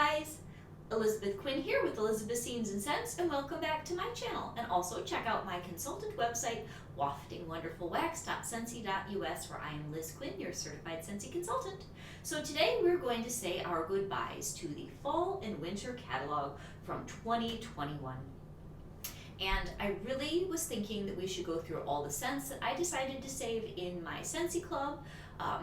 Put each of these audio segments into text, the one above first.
guys, Elizabeth Quinn here with Elizabeth Scenes and Scents, and welcome back to my channel. And also check out my consultant website, waftingwonderfulwax.scentsy.us, where I am Liz Quinn, your certified Scentsy consultant. So today we're going to say our goodbyes to the fall and winter catalog from 2021. And I really was thinking that we should go through all the scents that I decided to save in my Scentsy Club,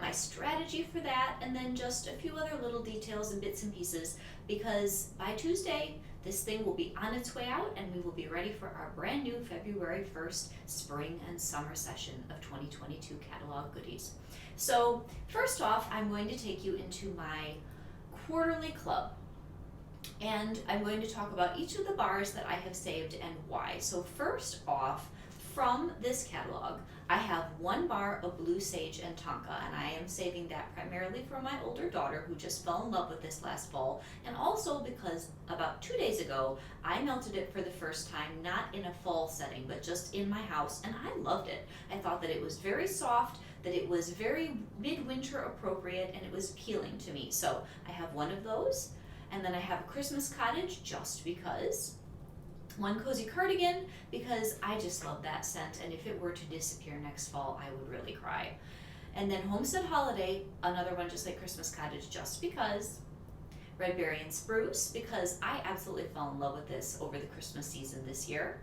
my strategy for that, and then just a few other little details and bits and pieces, because by Tuesday, this thing will be on its way out and we will be ready for our brand new February 1st spring and summer session of 2022 catalog goodies. So first off, I'm going to take you into my quarterly club. And I'm going to talk about each of the bars that I have saved and why. So first off, from this catalog, I have one bar of Blue Sage and Tonka, and I am saving that primarily for my older daughter who just fell in love with this last fall, and also because about 2 days ago, I melted it for the first time, not in a fall setting, but just in my house, and I loved it. I thought that it was very soft, that it was very midwinter appropriate, and it was appealing to me. So I have one of those. And then I have a Christmas Cottage just because, one Cozy Cardigan because I just love that scent, and if it were to disappear next fall, I would really cry. And then Homestead Holiday, another one just like Christmas Cottage just because, Red Berry and Spruce because I absolutely fell in love with this over the Christmas season this year.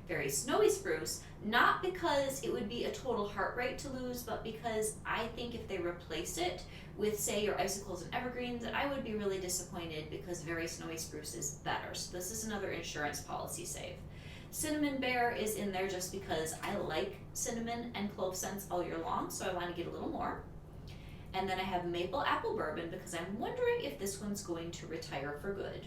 Very Snowy Spruce, not because it would be a total heart rate to lose, but because I think if they replaced it with, say, your Icicles and Evergreens, I would be really disappointed because Very Snowy Spruce is better. So this is another insurance policy save. Cinnamon Bear is in there just because I like cinnamon and clove scents all year long, so I want to get a little more. And then I have Maple Apple Bourbon because I'm wondering if this one's going to retire for good.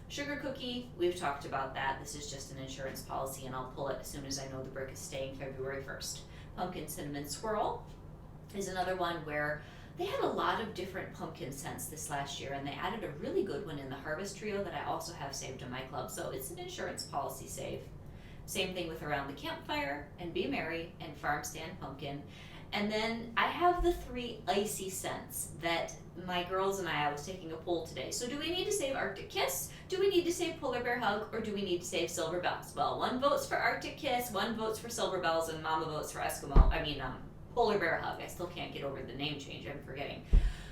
Sugar Cookie, we've talked about that. This is just an insurance policy, and I'll pull it as soon as I know the brick is staying February 1st. Pumpkin Cinnamon Swirl is another one where they had a lot of different pumpkin scents this last year, and they added a really good one in the Harvest Trio that I also have saved in my club, so it's an insurance policy save. Same thing with Around the Campfire, and Be Merry, and Farm Stand Pumpkin. And then I have the 3 icy scents that my girls and I was taking a poll today. So do we need to save Arctic Kiss? Do we need to save Polar Bear Hug? Or do we need to save Silver Bells? Well, one votes for Arctic Kiss, one votes for Silver Bells, and Mama votes for Polar Bear Hug. I still can't get over the name change, I'm forgetting.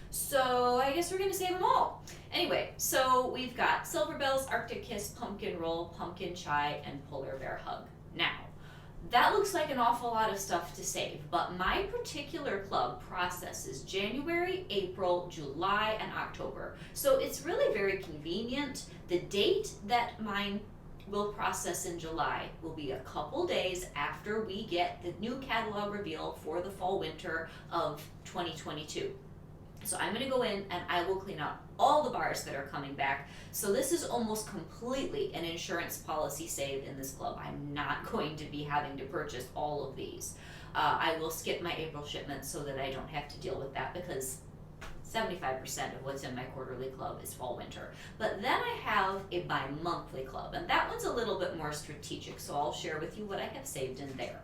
So I guess we're gonna save them all. Anyway, so we've got Silver Bells, Arctic Kiss, Pumpkin Roll, Pumpkin Chai, and Polar Bear Hug. Now, that looks like an awful lot of stuff to save, but my particular club processes January, April, July, and October. So it's really very convenient. The date that mine will process in July will be a couple days after we get the new catalog reveal for the fall winter of 2022. So I'm going to go in and I will clean out all the bars that are coming back. So this is almost completely an insurance policy save in this club. I'm not going to be having to purchase all of these. I will skip my April shipment so that I don't have to deal with that because 75% of what's in my quarterly club is fall winter. But then I have a bi-monthly club, and that one's a little bit more strategic, so I'll share with you what I have saved in there.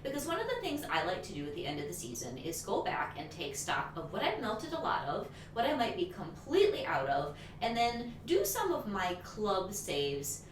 Because one of the things I like to do at the end of the season is go back and take stock of what I've melted a lot of, what I might be completely out of, and then do some of my club saves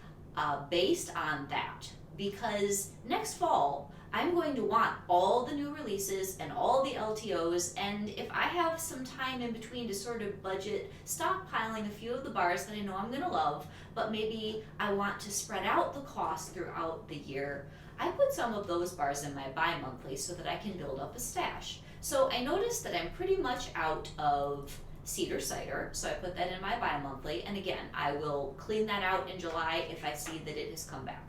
based on that. Because next fall, I'm going to want all the new releases and all the LTOs, and if I have some time in between to sort of budget stockpiling a few of the bars that I know I'm going to love, but maybe I want to spread out the cost throughout the year, I put some of those bars in my bi-monthly so that I can build up a stash. So I noticed that I'm pretty much out of cedar cider, so I put that in my bi-monthly, and again, I will clean that out in July if I see that it has come back.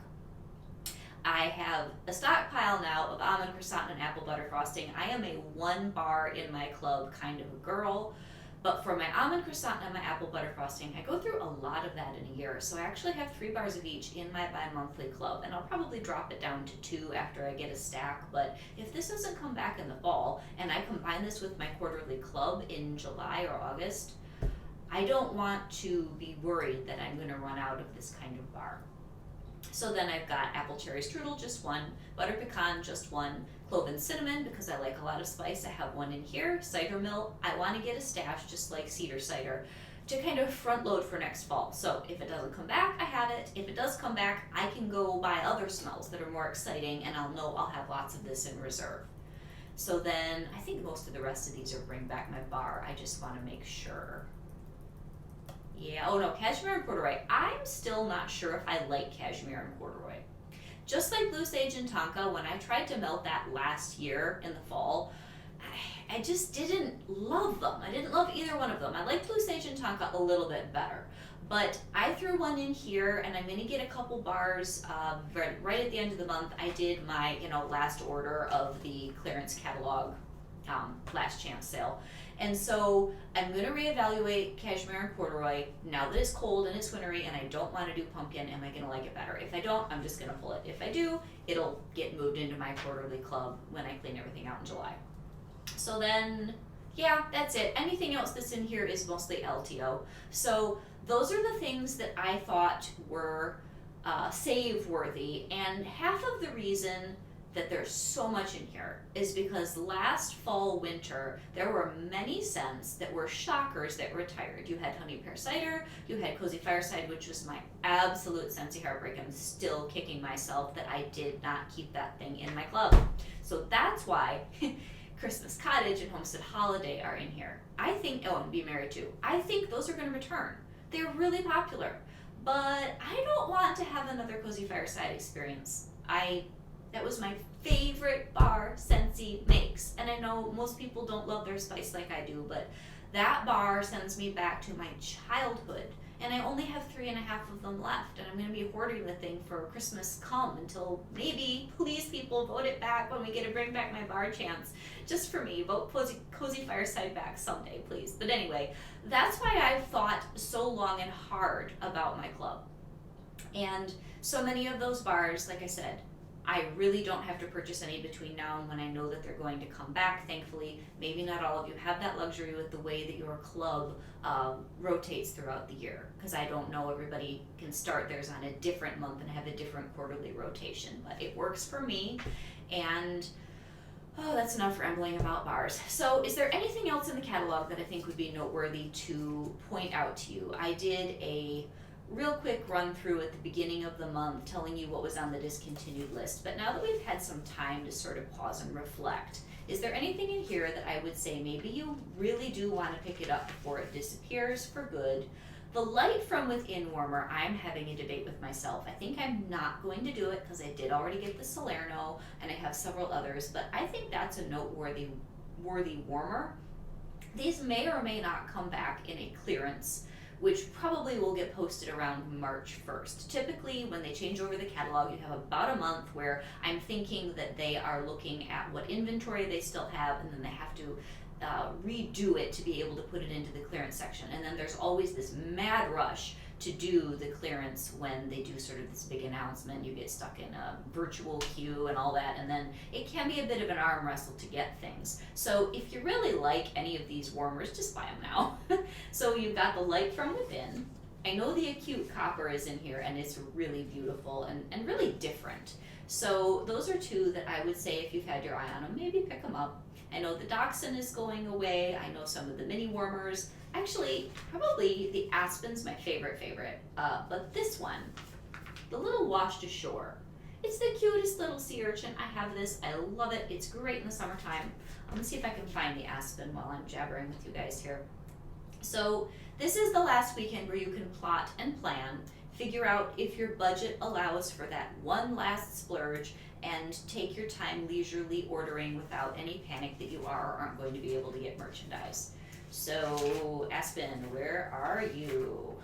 I have a stockpile now of almond croissant and apple butter frosting. I am a 1 bar in my club kind of a girl, but for my almond croissant and my apple butter frosting, I go through a lot of that in a year. So I actually have 3 bars of each in my bi-monthly club, and I'll probably drop it down to 2 after I get a stack. But if this doesn't come back in the fall, and I combine this with my quarterly club in July or August, I don't want to be worried that I'm going to run out of this kind of bar. So then I've got apple cherry strudel, just 1, butter pecan, just 1, clove and cinnamon, because I like a lot of spice, I have 1 in here, cider mill, I want to get a stash just like cedar cider. to kind of front load for next fall. So if it doesn't come back, I have it. If it does come back, I can go buy other smells that are more exciting, and I'll know I'll have lots of this in reserve. So then I think most of the rest of these are bring back my bar. I just want to make sure. Yeah, oh no, cashmere and corduroy. I'm still not sure if I like cashmere and corduroy. Just like Blue Sage and Tonka, when I tried to melt that last year in the fall, I just didn't love them. I didn't love either one of them. I like Blue Sage and Tonka a little bit better. But I threw one in here, and I'm going to get a couple bars right at the end of the month. I did my last order of the clearance catalog last chance sale. And so I'm going to reevaluate cashmere and corduroy now that it's cold and it's wintry and I don't want to do pumpkin. Am I going to like it better? If I don't, I'm just going to pull it. If I do, it'll get moved into my quarterly club when I clean everything out in July. So then, yeah, that's it. Anything else that's in here is mostly LTO. So those are the things that I thought were save worthy, and half of the reason that there's so much in here is because last fall winter there were many scents that were shockers that retired. You had honey pear cider, you had cozy fireside, which was my absolute Scentsy heartbreak. I'm still kicking myself that I did not keep that thing in my club. So that's why Christmas Cottage and Homestead Holiday are in here. I think, oh, and Be Merry too. I think those are going to return. They're really popular, but I don't want to have another cozy fireside experience. That was my favorite bar Scentsy makes, and I know most people don't love their spice like I do, but that bar sends me back to my childhood, and I only have 3.5 of them left, and I'm going to be hoarding the thing for Christmas come until maybe, please people, vote it back when we get to bring back my bar chance. Just for me, vote cozy fireside back someday, please. But anyway, that's why I've thought so long and hard about my club. And so many of those bars, like I said, I really don't have to purchase any between now and when I know that they're going to come back, thankfully. Maybe not all of you have that luxury with the way that your club rotates throughout the year, because I don't know, everybody can start theirs on a different month and have a different quarterly rotation, but it works for me. And that's enough rambling about bars. So is there anything else in the catalog that I think would be noteworthy to point out to you? I did a real quick run through at the beginning of the month telling you what was on the discontinued list, but now that we've had some time to sort of pause and reflect, is there anything in here that I would say maybe you really do want to pick it up before it disappears for good? The Light from Within warmer, I'm having a debate with myself. I think I'm not going to do it because I did already get the Salerno and I have several others, but I think that's a noteworthy warmer. These may or may not come back in a clearance, which probably will get posted around March 1st. Typically, when they change over the catalog, you have about a month where I'm thinking that they are looking at what inventory they still have, and then they have to redo it to be able to put it into the clearance section. And then there's always this mad rush to do the clearance when they do sort of this big announcement. You get stuck in a virtual queue and all that, and then it can be a bit of an arm wrestle to get things. So if you really like any of these warmers, just buy them now. So you've got the Light from Within. I know the Acute Copper is in here, and it's really beautiful and really different. So those are two that I would say if you've had your eye on them, maybe pick them up. I know the Dachshund is going away. I know some of the mini warmers. Actually, probably the Aspen's my favorite, but this one, the little Washed Ashore, it's the cutest little sea urchin. I have this, I love it, it's great in the summertime. I'm gonna see if I can find the Aspen while I'm jabbering with you guys here. So this is the last weekend where you can plot and plan, figure out if your budget allows for that one last splurge, and take your time leisurely ordering without any panic that you are or aren't going to be able to get merchandise. So, Aspen, where are you?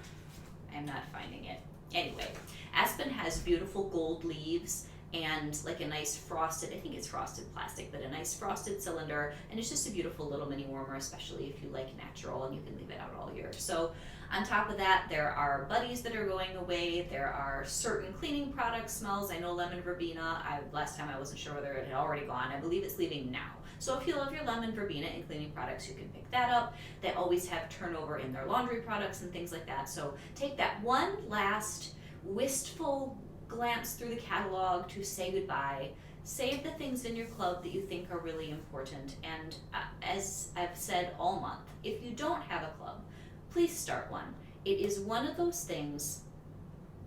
I'm not finding it. Anyway, Aspen has beautiful gold leaves and like a nice frosted, I think it's frosted plastic, but a nice frosted cylinder, and it's just a beautiful little mini warmer, especially if you like natural and you can leave it out all year. So on top of that, there are buddies that are going away. There are certain cleaning product smells. I know lemon verbena. Last time I wasn't sure whether it had already gone. I believe it's leaving now. So if you love your lemon verbena and cleaning products, you can pick that up. They always have turnover in their laundry products and things like that. So take that one last wistful glance through the catalog to say goodbye. Save the things in your club that you think are really important. And as I've said all month, if you don't have a club, please start one. It is one of those things,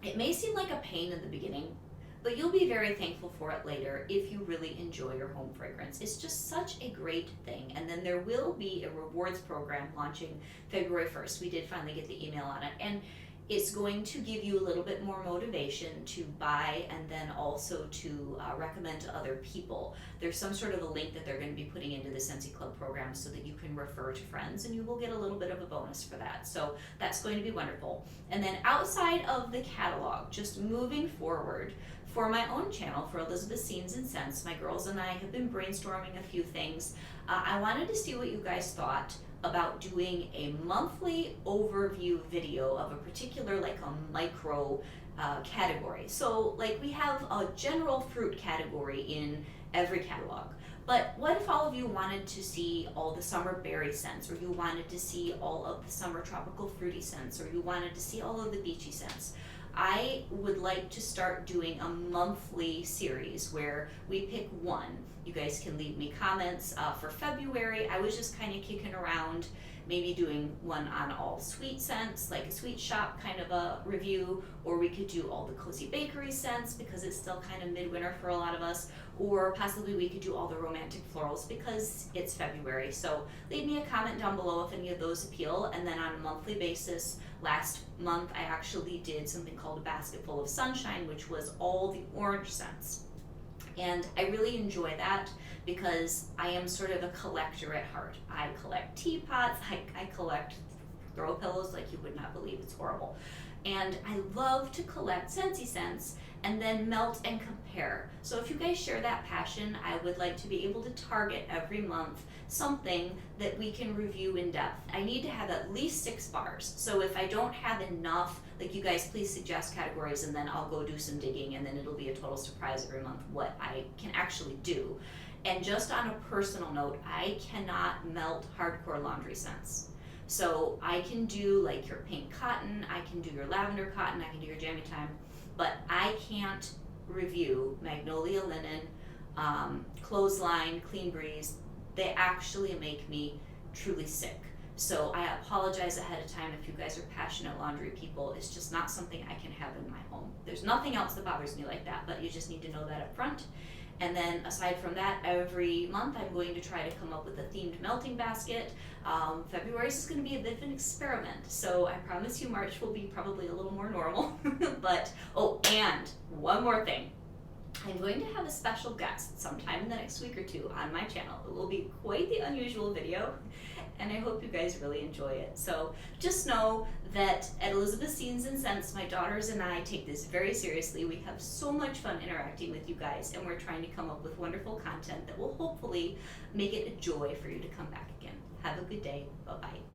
it may seem like a pain in the beginning, but you'll be very thankful for it later if you really enjoy your home fragrance. It's just such a great thing. And then there will be a rewards program launching February 1st. We did finally get the email on it. And it's going to give you a little bit more motivation to buy and then also to recommend to other people. There's some sort of a link that they're going to be putting into the Scentsy Club program so that you can refer to friends, and you will get a little bit of a bonus for that. So that's going to be wonderful. And then outside of the catalog, just moving forward, for my own channel, for Elizabeth Scenes and Scents, my girls and I have been brainstorming a few things. I wanted to see what you guys thought about doing a monthly overview video of a particular, like a micro category. So like we have a general fruit category in every catalog. But what if all of you wanted to see all the summer berry scents, or you wanted to see all of the summer tropical fruity scents, or you wanted to see all of the beachy scents? I would like to start doing a monthly series where we pick one. You guys can leave me comments for February. I was just kind of kicking around, maybe doing one on all sweet scents, like a sweet shop kind of a review, or we could do all the cozy bakery scents because it's still kind of midwinter for a lot of us, or possibly we could do all the romantic florals because it's February. So leave me a comment down below if any of those appeal. And then on a monthly basis, last month I actually did something called a basket full of sunshine, which was all the orange scents. And I really enjoy that because I am sort of a collector at heart. I collect teapots, I collect throw pillows like you would not believe, it's horrible. And I love to collect Scentsy scents and then melt and compare. So if you guys share that passion, I would like to be able to target every month something that we can review in depth. I need to have at least 6 bars. So if I don't have enough, like you guys please suggest categories and then I'll go do some digging, and then it'll be a total surprise every month what I can actually do. And just on a personal note, I cannot melt hardcore laundry scents. So I can do like your pink cotton, I can do your lavender cotton, I can do your jammy time, but I can't review magnolia linen, clothesline, clean breeze. They actually make me truly sick. So I apologize ahead of time if you guys are passionate laundry people. It's just not something I can have in my home. There's nothing else that bothers me like that, but you just need to know that up front. And then aside from that, every month I'm going to try to come up with a themed melting basket. February is going to be a bit of an experiment, so I promise you March will be probably a little more normal. But, oh, and one more thing. I'm going to have a special guest sometime in the next week or two on my channel. It will be quite the unusual video, and I hope you guys really enjoy it. So just know that at Elizabeth Scenes and Scents, my daughters and I take this very seriously. We have so much fun interacting with you guys, and we're trying to come up with wonderful content that will hopefully make it a joy for you to come back again. Have a good day. Bye-bye.